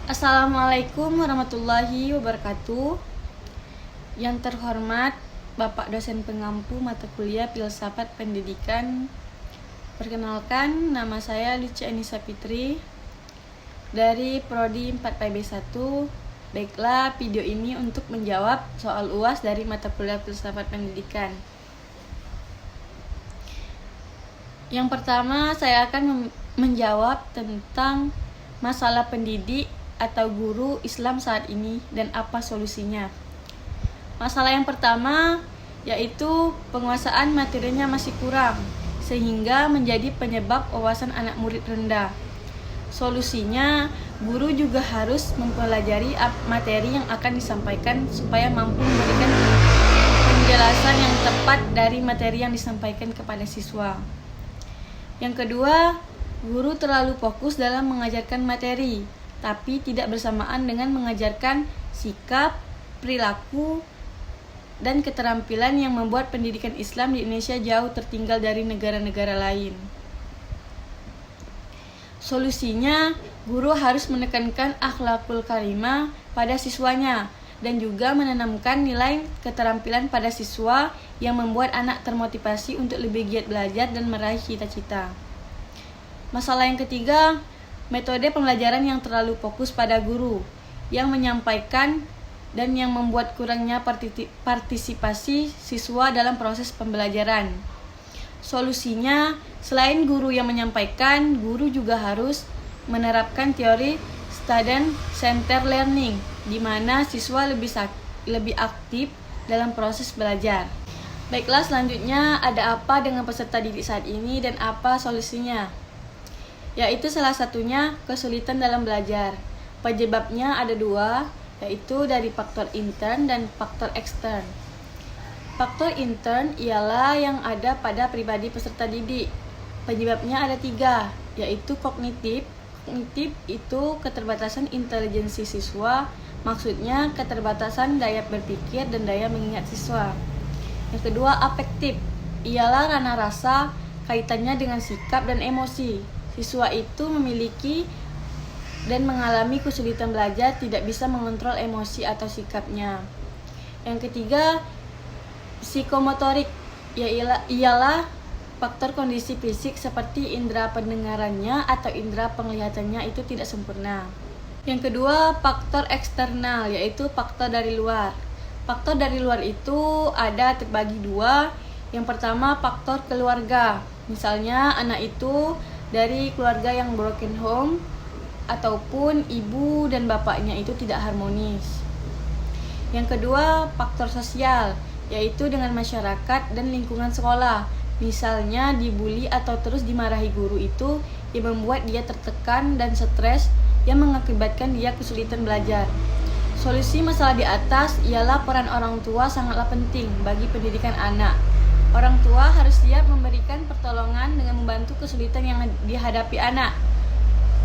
Assalamualaikum warahmatullahi wabarakatuh. Yang terhormat Bapak dosen pengampu mata kuliah Filsafat Pendidikan. Perkenalkan, nama saya Lucia Anissa Fitri dari Prodi 4PB1. Baiklah, video ini untuk menjawab soal UAS dari mata kuliah Filsafat Pendidikan. Yang pertama, saya akan menjawab tentang masalah pendidik atau guru Islam saat ini dan apa solusinya. Masalah yang pertama yaitu penguasaan materinya masih kurang sehingga menjadi penyebab wawasan anak murid rendah. Solusinya, guru juga harus mempelajari materi yang akan disampaikan supaya mampu memberikan penjelasan yang tepat dari materi yang disampaikan kepada siswa. Yang kedua, guru terlalu fokus dalam mengajarkan materi tapi tidak bersamaan dengan mengajarkan sikap, perilaku, dan keterampilan yang membuat pendidikan Islam di Indonesia jauh tertinggal dari negara-negara lain. Solusinya, guru harus menekankan akhlakul karimah pada siswanya dan juga menanamkan nilai keterampilan pada siswa yang membuat anak termotivasi untuk lebih giat belajar dan meraih cita-cita. Masalah yang ketiga, metode pembelajaran yang terlalu fokus pada guru yang menyampaikan dan yang membuat kurangnya partisipasi siswa dalam proses pembelajaran. Solusinya, selain guru yang menyampaikan, guru juga harus menerapkan teori student center learning di mana siswa lebih aktif dalam proses belajar. Baiklah, selanjutnya ada apa dengan peserta didik saat ini dan apa solusinya? Yaitu salah satunya kesulitan dalam belajar. Penyebabnya ada dua, yaitu dari faktor intern dan faktor ekstern. Faktor intern ialah yang ada pada pribadi peserta didik. Penyebabnya ada tiga, yaitu kognitif. Kognitif itu keterbatasan intelijensi siswa, maksudnya keterbatasan daya berpikir dan daya mengingat siswa. Yang kedua, afektif, ialah ranah rasa, kaitannya dengan sikap dan emosi. Siswa itu memiliki dan mengalami kesulitan belajar, tidak bisa mengontrol emosi atau sikapnya. Yang ketiga, psikomotorik, ialah faktor kondisi fisik seperti indera pendengarannya atau indera penglihatannya itu tidak sempurna. Yang kedua, faktor eksternal, yaitu faktor dari luar. Faktor dari luar itu ada terbagi dua. Yang pertama, faktor keluarga. Misalnya anak itu dari keluarga yang broken home ataupun ibu dan bapaknya itu tidak harmonis. Yang kedua, faktor sosial, yaitu dengan masyarakat dan lingkungan sekolah. Misalnya dibully atau terus dimarahi guru itu yang membuat dia tertekan dan stres yang mengakibatkan dia kesulitan belajar. Solusi masalah di atas ialah peran orang tua sangatlah penting bagi pendidikan anak. Orang tua harus siap memberikan pertolongan dengan membantu kesulitan yang dihadapi anak,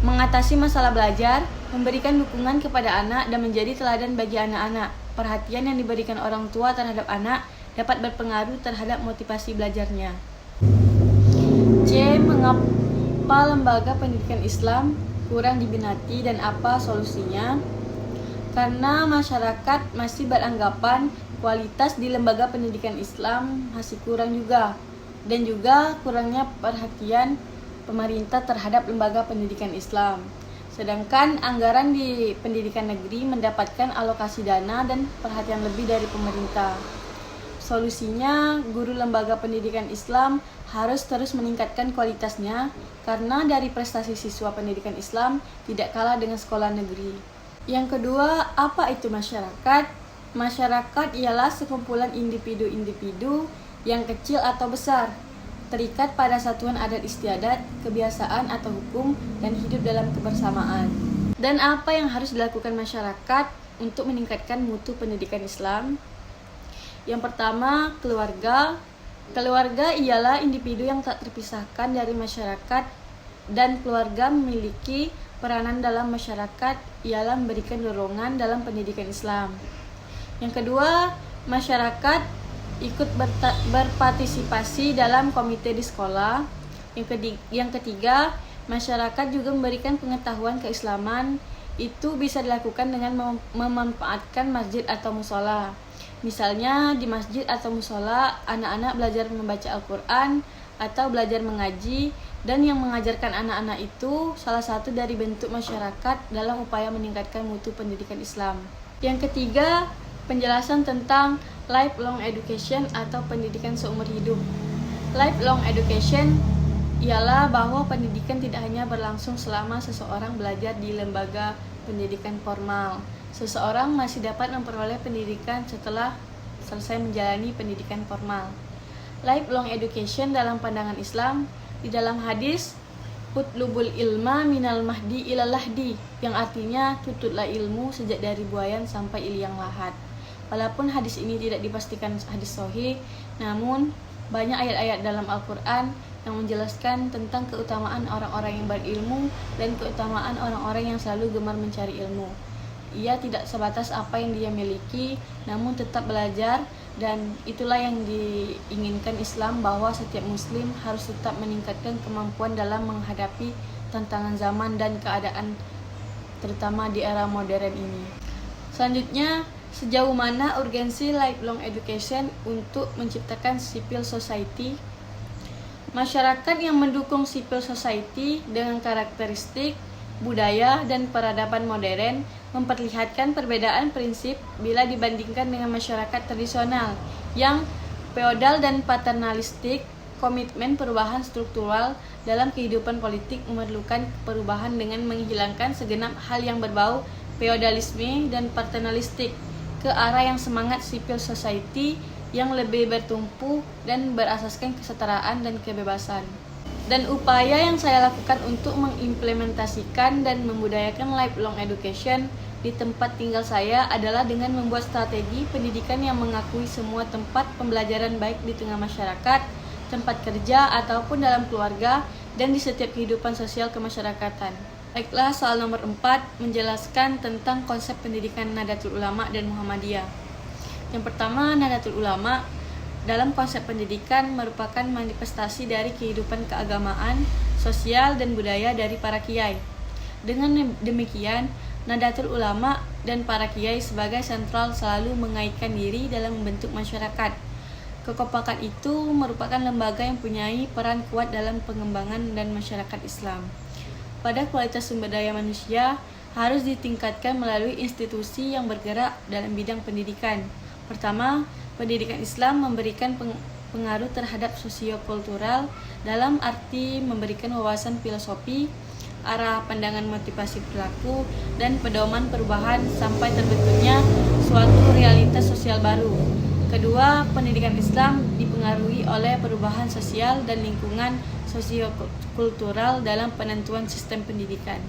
mengatasi masalah belajar, memberikan dukungan kepada anak, dan menjadi teladan bagi anak-anak. Perhatian yang diberikan orang tua terhadap anak dapat berpengaruh terhadap motivasi belajarnya. C. Mengapa lembaga pendidikan Islam kurang diminati dan apa solusinya? Karena masyarakat masih beranggapan kualitas di lembaga pendidikan Islam masih kurang juga, dan juga kurangnya perhatian pemerintah terhadap lembaga pendidikan Islam. Sedangkan anggaran di pendidikan negeri mendapatkan alokasi dana dan perhatian lebih dari pemerintah. Solusinya, guru lembaga pendidikan Islam harus terus meningkatkan kualitasnya karena dari prestasi siswa pendidikan Islam tidak kalah dengan sekolah negeri. Yang kedua, apa itu masyarakat? Masyarakat ialah sekumpulan individu-individu yang kecil atau besar, terikat pada satuan adat istiadat, kebiasaan atau hukum, dan hidup dalam kebersamaan. Dan apa yang harus dilakukan masyarakat untuk meningkatkan mutu pendidikan Islam? Yang pertama, keluarga. Keluarga ialah individu yang tak terpisahkan dari masyarakat, dan keluarga memiliki peranan dalam masyarakat ialah memberikan dorongan dalam pendidikan Islam. Yang kedua, masyarakat ikut berpartisipasi dalam komite di sekolah. Yang ketiga, masyarakat juga memberikan pengetahuan keislaman itu bisa dilakukan dengan memanfaatkan masjid atau musola. Misalnya di masjid atau musola, anak-anak belajar membaca Al-Quran atau belajar mengaji, dan yang mengajarkan anak-anak itu salah satu dari bentuk masyarakat dalam upaya meningkatkan mutu pendidikan Islam. Yang ketiga, penjelasan tentang lifelong education atau pendidikan seumur hidup. Lifelong education ialah bahwa pendidikan tidak hanya berlangsung selama seseorang belajar di lembaga pendidikan formal. Seseorang masih dapat memperoleh pendidikan setelah selesai menjalani pendidikan formal. Lifelong education dalam pandangan Islam, di dalam hadis utlubul ilma minal mahdi ilal lahdi, yang artinya tututlah ilmu sejak dari buayan sampai liang lahat. Walaupun hadis ini tidak dipastikan hadis sahih, namun banyak ayat-ayat dalam Al-Quran yang menjelaskan tentang keutamaan orang-orang yang berilmu dan keutamaan orang-orang yang selalu gemar mencari ilmu. Ia tidak sebatas apa yang dia miliki, namun tetap belajar, dan itulah yang diinginkan Islam, bahwa setiap muslim harus tetap meningkatkan kemampuan dalam menghadapi tantangan zaman dan keadaan, terutama di era modern ini. Selanjutnya, sejauh mana urgensi lifelong education untuk menciptakan civil society? Masyarakat yang mendukung civil society dengan karakteristik budaya dan peradaban modern memperlihatkan perbedaan prinsip bila dibandingkan dengan masyarakat tradisional yang feodal dan paternalistik. Komitmen perubahan struktural dalam kehidupan politik memerlukan perubahan dengan menghilangkan segenap hal yang berbau feodalisme dan paternalistik ke arah yang semangat civil society yang lebih bertumpu dan berasaskan kesetaraan dan kebebasan. Dan upaya yang saya lakukan untuk mengimplementasikan dan membudayakan lifelong education di tempat tinggal saya adalah dengan membuat strategi pendidikan yang mengakui semua tempat pembelajaran, baik di tengah masyarakat, tempat kerja, ataupun dalam keluarga, dan di setiap kehidupan sosial kemasyarakatan. Baiklah, soal nomor 4 menjelaskan tentang konsep pendidikan Nahdlatul Ulama dan Muhammadiyah. Yang pertama, Nahdlatul Ulama dalam konsep pendidikan merupakan manifestasi dari kehidupan keagamaan, sosial, dan budaya dari para kiai. Dengan demikian, Nahdlatul Ulama dan para kiai sebagai sentral selalu mengaitkan diri dalam membentuk masyarakat. Kekompakan itu merupakan lembaga yang mempunyai peran kuat dalam pengembangan dan masyarakat Islam. Pada kualitas sumber daya manusia harus ditingkatkan melalui institusi yang bergerak dalam bidang pendidikan. Pertama, pendidikan Islam memberikan pengaruh terhadap sosiokultural dalam arti memberikan wawasan filosofi, arah pandangan motivasi perilaku, dan pedoman perubahan sampai terbentuknya suatu realitas sosial baru. Kedua, pendidikan Islam dipengaruhi oleh perubahan sosial dan lingkungan sosiokultural dalam penentuan sistem pendidikan.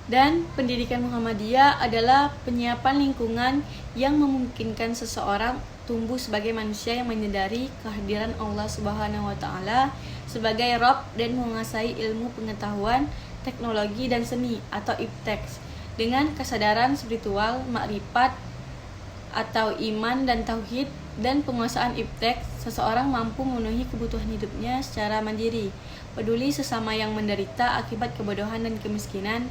Dan pendidikan Muhammadiyah adalah penyiapan lingkungan yang memungkinkan seseorang tumbuh sebagai manusia yang menyadari kehadiran Allah Subhanahu wa Ta'ala sebagai Rabb dan menguasai ilmu pengetahuan, teknologi, dan seni atau iptek. Dengan kesadaran spiritual, makrifat atau iman dan tauhid, dan penguasaan iptek, seseorang mampu memenuhi kebutuhan hidupnya secara mandiri, peduli sesama yang menderita akibat kebodohan dan kemiskinan,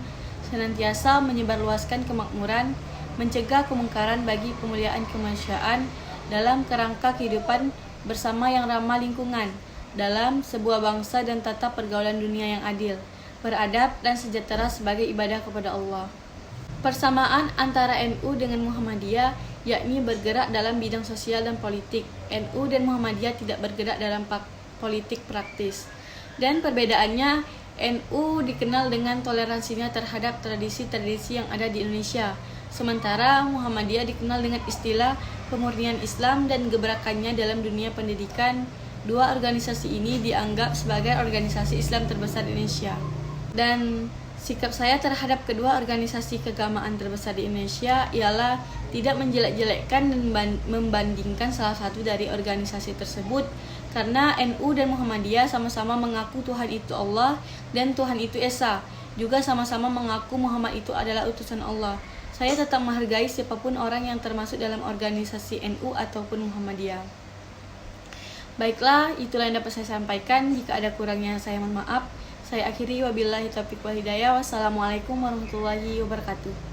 senantiasa menyebarluaskan kemakmuran, mencegah kemungkaran bagi pemuliaan kemanusiaan dalam kerangka kehidupan bersama yang ramah lingkungan, dalam sebuah bangsa dan tata pergaulan dunia yang adil, beradab, dan sejahtera sebagai ibadah kepada Allah. Persamaan antara NU dengan Muhammadiyah yakni bergerak dalam bidang sosial dan politik. NU dan Muhammadiyah tidak bergerak dalam politik praktis. Dan perbedaannya, NU dikenal dengan toleransinya terhadap tradisi-tradisi yang ada di Indonesia, sementara Muhammadiyah dikenal dengan istilah pemurnian Islam dan gebrakannya dalam dunia pendidikan. Dua organisasi ini dianggap sebagai organisasi Islam terbesar di Indonesia. Dan sikap saya terhadap kedua organisasi keagamaan terbesar di Indonesia ialah tidak menjelek-jelekkan dan membandingkan salah satu dari organisasi tersebut, karena NU dan Muhammadiyah sama-sama mengaku Tuhan itu Allah dan Tuhan itu Esa, juga sama-sama mengaku Muhammad itu adalah utusan Allah. Saya tetap menghargai siapapun orang yang termasuk dalam organisasi NU ataupun Muhammadiyah. Baiklah, itulah yang dapat saya sampaikan. Jika ada kurangnya saya mohon maaf. Saya akhiri, wabillahi taufiq wal hidayah. Wassalamualaikum warahmatullahi wabarakatuh.